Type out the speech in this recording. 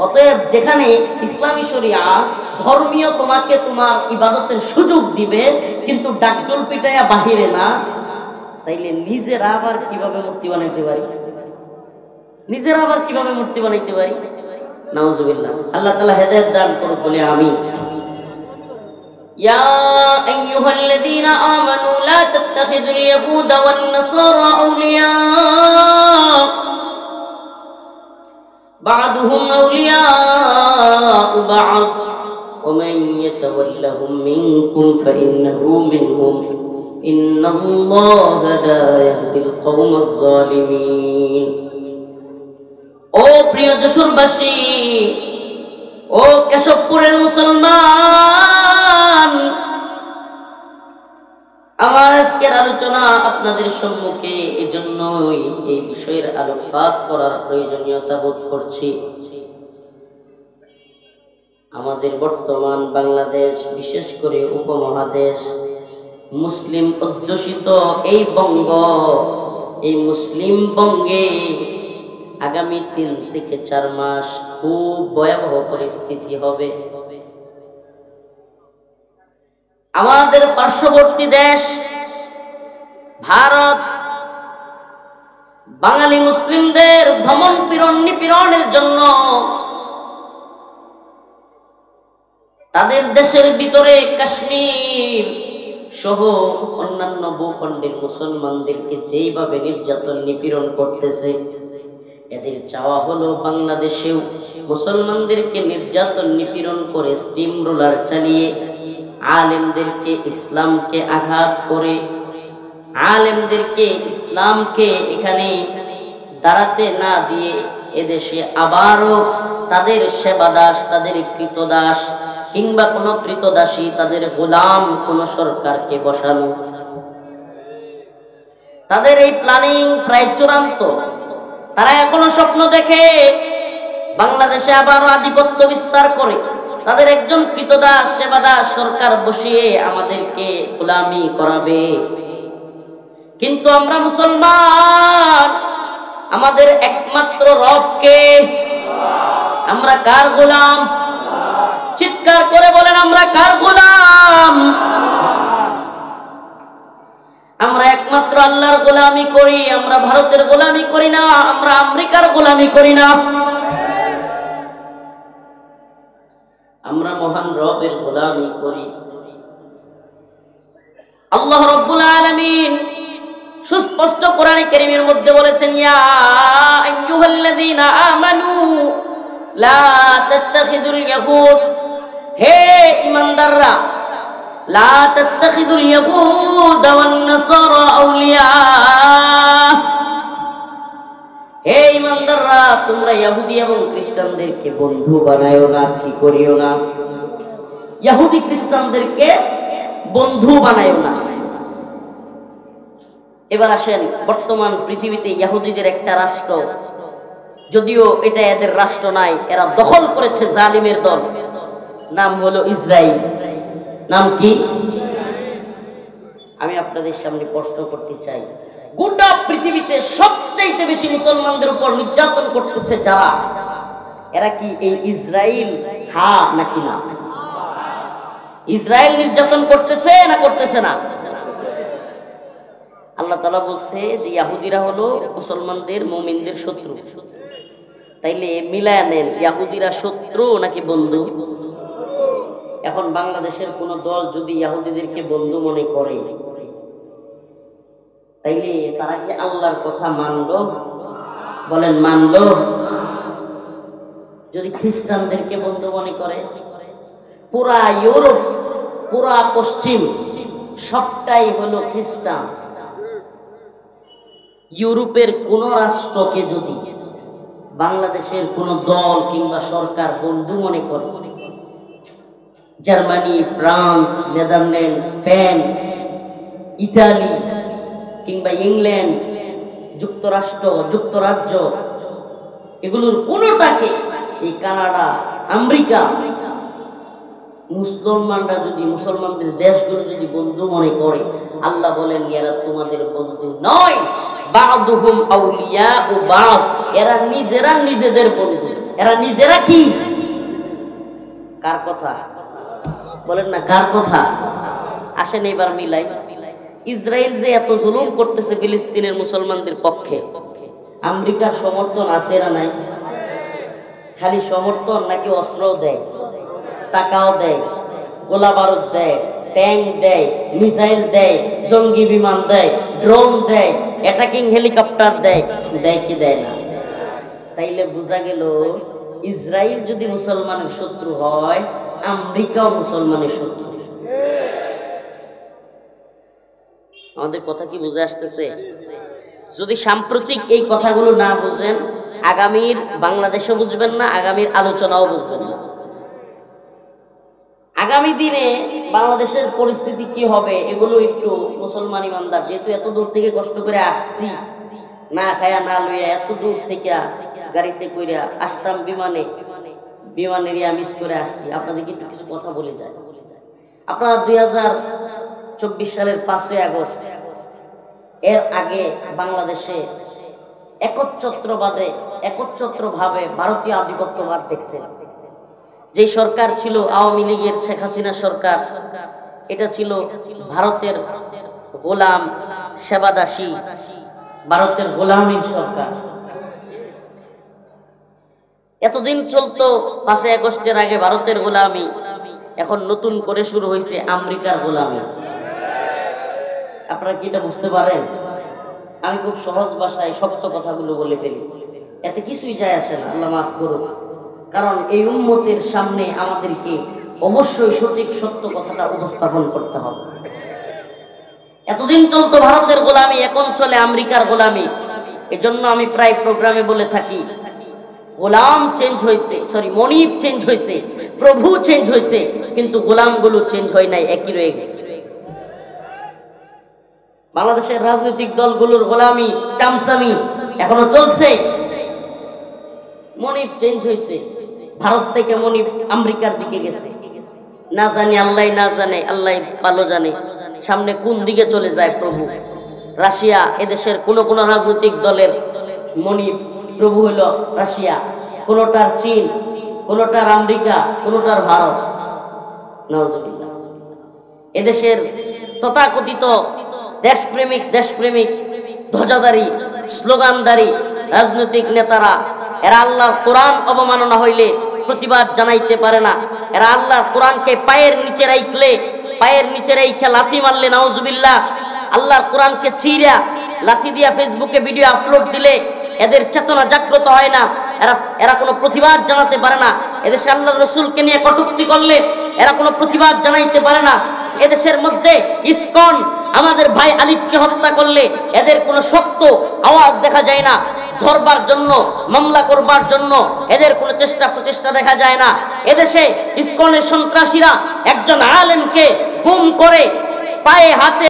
অতএব যেখানে ইসলামী শরিয়া ধর্মীয় তোমাকে তোমার ইবাদতের সুযোগ দিবে, কিন্তু ডাকডোল পিটাইয়া বাহিরে না, তাইলে নিজেরা আবার কিভাবে মূর্তি বানাইতে পারি? নিজেরা আবার কিভাবে মূর্তি বানাইতে পারি? নাউজুবিল্লাহ। আল্লাহ তাআলা হেদায়েত দান করুক বলে আমিন। ইয়া আইয়ুহাল্লাযীনা আমানু লা তাত্তাখিযুল ইয়াহুদা ওয়ান নাসারা আউলিয়া বা'দুহুম আউলিয়াউ বা'দ ওয়া মান ইয়াতাওয়াল্লাহুম মিনকুম ফাইন্নাহু মিনহুম ইন্নাল্লাহা লা ইয়াহদিল কওমাজ যালিমিন। ও প্রিয় যশোরবাসী, ও কেশবপুরের মুসলমান, আমার আজকের আলোচনা আপনাদের সম্মুখে এজন্যই এই বিষয়ের আলোকপাত করার প্রয়োজনীয়তা বোধ করছি। আমাদের বর্তমান বাংলাদেশ, বিশেষ করে উপমহাদেশ, মুসলিম অধ্যুষিত এই বঙ্গ, এই মুসলিম বঙ্গে আগামী 3 থেকে 4 মাস খুব ভয়াবহ পরিস্থিতি হবে। আমাদের পার্শ্ববর্তী দেশ ভারত বাঙালি মুসলিমদের দমন পীড়ন নিপীড়নের জন্য তাদের দেশের ভিতরে কাশ্মীর সহ অন্যান্য ভূখণ্ডের মুসলমানদেরকে যেইভাবে নির্যাতন নিপীড়ন করতেছে, এদের চাওয়া হলো বাংলাদেশেও মুসলমানদেরকে নির্যাতন নিপীড়ন করে স্টিম রোলার চালিয়ে আলেমদেরকে, ইসলামকে আঘাত করে, আলেমদেরকে, ইসলামকে এখানে দাঁড়াতে না দিয়ে এদেশে আবারও তাদের সেবাদাস, তাদের কৃতদাস কিংবা কোনো কৃতদাসী, তাদের গোলাম কোনো সরকারকে বসানো। তাদের এই প্ল্যানিং প্রায় চূড়ান্ত। তারা এখনো স্বপ্ন দেখে বাংলাদেশে আবারও আধিপত্য বিস্তার করে তাদের একজন কৃতদাস, সেবাদাস সরকার বসিয়ে আমাদেরকে গোলামি করাবে। কিন্তু আমরা মুসলমান, আমাদের একমাত্র রবকে, আমরা কার গোলাম? চিৎকার করে বলেন, আমরা কার গোলাম? আমরা একমাত্র আল্লাহর গোলামি করি। আমরা ভারতের গোলামি করি না, আমরা আমেরিকার গোলামি করি না, আমরা মহান রবের গোলামি করি। আল্লাহ রাব্বুল আলামিন সুস্পষ্ট কোরআনে কারীমের মধ্যে বলেছেন, ইয়া আইয়ুহাল্লাযীনা আমানু লা তাত্তাখিযুল ইয়াহুদ, হে ঈমানদাররা, লা তাত্তাখিযুল ইয়াহুদা ওয়ান নাসারা আউলিয়া, হে ঈমানদাররা, তোমরা ইহুদি এবং খ্রিস্টানদেরকে বন্ধু বানায়ো না। কি করিও না? ইহুদি খ্রিস্টানদেরকে বন্ধু বানায়ো না। এবার আসেন, বর্তমান পৃথিবীতে ইহুদিদের একটা রাষ্ট্র, যদিও এটা এদের রাষ্ট্র নাই, এরা দখল করেছে জালিমের দল, নাম হলো ইসরায়েল। নাম কি? আমি আপনাদের সামনে প্রশ্ন করতে চাই, গোটা পৃথিবীতে সবচাইতে বেশি মুসলমানদের উপর নির্যাতন করতেছে যারা, এরা কি এই ইসরায়েল? হ্যাঁ নাকি না? ইসরায়েল নির্যাতন করতেছে না করতেছে না? আল্লাহ তাআলা বলছে যে ইহুদিরা হলো মুসলমানদের, মুমিনদের শত্রু। তাইলে মিলায় নেন, ইহুদিরা শত্রু নাকি বন্ধু? এখন বাংলাদেশের কোন দল যদি ইহুদিদেরকে বন্ধু মনে করে, তাইলে তারা কি আল্লাহর কথা মানলো? বলেন, মানলো? যদি খ্রিস্টানদেরকে বন্ধু মনে করে, পুরা ইউরোপ, পুরা পশ্চিম সবটাই হলো খ্রিস্টান। ইউরোপের কোন রাষ্ট্রকে যদি বাংলাদেশের কোন দল কিংবা সরকার বন্ধু মনে করে, Germany, France, Netherland, Spain, Italy কিংবা ইংল্যান্ড, যুক্তরাষ্ট্র, যুক্তরাজ্য, এগুলোর কোনটাকে, এই কানাডা, আমেরিকা, মুসলমানরা যদি, মুসলমানদের দেশগুলো যদি বন্ধু মনে করে, আল্লাহ বলেন এরা তোমাদের বন্ধু নয়, বা'দুহুম আউলিয়াউ বা'দ, এরা নিজেরা নিজেদের বন্ধু। এরা নিজেরা কি? কার কথা বলেন না, কার কথা? আসেন এবার মিলাই। ইসরায়েল যে এত জুলুম করতেছে ফিলিস্তিনের মুসলমানদের পক্ষে, আমেরিকার সমর্থন আছে না নাই? খালি সমর্থন নাকি অস্ত্রও দেয়, টাকাও দেয়, গোলা বারুদ দেয়, ট্যাঙ্ক দেয়, মিসাইল দেয়, জঙ্গি বিমান দেয়, ড্রোন দেয়, অ্যাটাকিং হেলিকপ্টার দেয়, দেয় কি দেয় না? তাইলে বোঝা গেল ইসরায়েল যদি মুসলমানের শত্রু হয়, আমেরিকাও মুসলমানের শত্রু। আমাদের কথা কি বুঝে আসতেছে? যদি সাম্প্রতিক এই কথাগুলো না বুঝেন, আগামীর বাংলাদেশও বুঝবেন না, আগামীর আলোচনাও বুঝবেন না। আগামী দিনে বাংলাদেশের পরিস্থিতি কি হবে এগুলো একটু মুসলমান ইমানদার, যেহেতু এত দূর থেকে কষ্ট করে আসছি, না খায়া না লইয়া এত দূর থেকে গাড়িতে কইরা আসতাম, বিমানের মিস করে আসছি, আপনাদেরকে একটু কিছু কথা বলে যায়। আপনারা 2024 সালের 5ই আগস্ট এর আগে বাংলাদেশে একচ্ছত্রভাবে ভারতীয় আধিপত্যবাদ দেখছেন। যে সরকার ছিল আওয়ামী লীগের, শেখ হাসিনা সরকার, এটা ছিল ভারতের গোলাম, সেবাদাসী, ভারতের গোলামীর সরকার। এতদিন চলতো 5ই আগস্টের আগে ভারতের গোলামি, এখন নতুন করে শুরু হয়েছে আমেরিকার গোলামি। আপনারা কি এটা বুঝতে পারেন? আমি খুব সহজ ভাষায় শক্ত কথাগুলো বলে ফেলি, এতে কিছুই যায় আসে না, আল্লাহ মাফ করুন। কারণ এই উম্মতের সামনে আমাদেরকে অবশ্যই সঠিক সত্য কথাটা উপস্থাপন করতে হবে। এতদিন চলতো ভারতের গোলামি, এখন চলে আমেরিকার গোলামি। এজন্য আমি প্রায় প্রোগ্রামে বলে থাকি, গোলাম চেঞ্জ হয়েছে, মনিব চেঞ্জ হয়েছে, প্রভু চেঞ্জ হয়েছে, কিন্তু গোলামগুলো চেঞ্জ হয় নাই, একই রয়ে গেছে। বাংলাদেশের রাজনৈতিক দলগুলোর গোলামি, চামচামি এখনো চলছে। মনিব চেঞ্জ হয়েছে, ভারত থেকে মনিব আমেরিকার দিকে গেছে, না জানি আল্লাহ, না জানে আল্লাহ ভালো জানে সামনে কোন দিকে চলে যায় প্রভু। রাশিয়া, এদেশের কোন কোন রাজনৈতিক দলের মনিব প্রভু হইল রাশিয়া, কোনটার চীন, কোনটার আমেরিকা, কোনটার ভারত। নাউজুবিল্লাহ। এদেশের তথাকথিত দেশপ্রেমিক ধ্বজাধারী, স্লোগানধারী রাজনৈতিক নেতারা, এরা আল্লাহর কোরআন অবমাননা হইলে প্রতিবাদ জানাইতে পারে না। এরা আল্লাহর কোরআনকে পায়ের নিচে রাইখা লাথি মারলে, নাউজুবিল্লাহ, আল্লাহর কোরআনকে ছিঁড়া লাথি দিয়া ফেসবুকে ভিডিও আপলোড দিলে এদের চেতনা জাগ্রত হয় না, এরা কোনো প্রতিবাদ জানাতে পারে না। এদেশে আল্লাহর রাসূলকে নিয়ে কটূক্তি করলে এরা কোনো প্রতিবাদ জানাইতে পারে না। এদেশের মধ্যে ইসকন আমাদের ভাই আলিফকে হত্যা করলে এদের কোনো শক্ত আওয়াজ দেখা যায় না। ধরবার জন্য, মামলা করবার জন্য এদের কোনো প্রচেষ্টা দেখা যায় না। এদেশে ইসকনের সন্ত্রাসীরা একজন আলেমকে গুম করে পায়ে হাতে